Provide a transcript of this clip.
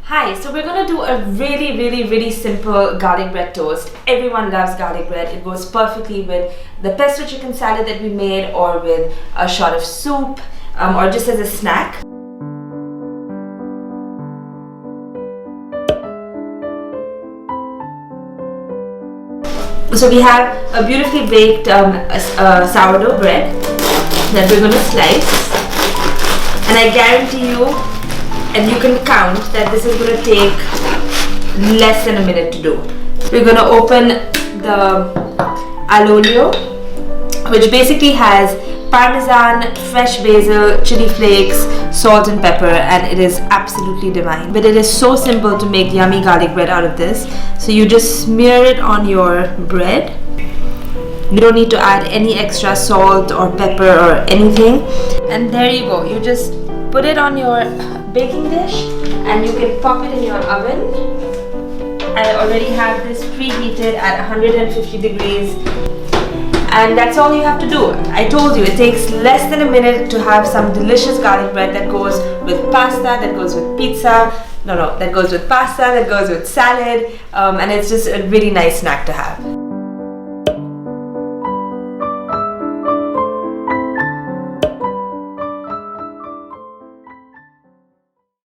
Hi, so we're gonna do a really simple garlic bread toast. Everyone loves garlic bread. It goes perfectly with the pesto chicken salad that we made, or with a shot of soup, or just as a snack. So we have a beautifully baked sourdough bread that we're gonna slice, and I guarantee you, and you can count, that this is going to take less than a minute to do. We're going to open the olio, which basically has parmesan, fresh basil, chili flakes, salt and pepper, and it is absolutely divine. But it is so simple to make yummy garlic bread out of this. So you just smear it on your bread. You don't need to add any extra salt or pepper or anything. And there you go. You just put it on your baking dish and you can pop it in your oven. I already have this preheated at 150 degrees, and that's all you have to do. I told you, it takes less than a minute to have some delicious garlic bread that goes with pasta, that goes with pizza, that goes with pasta, that goes with salad, and it's just a really nice snack to have.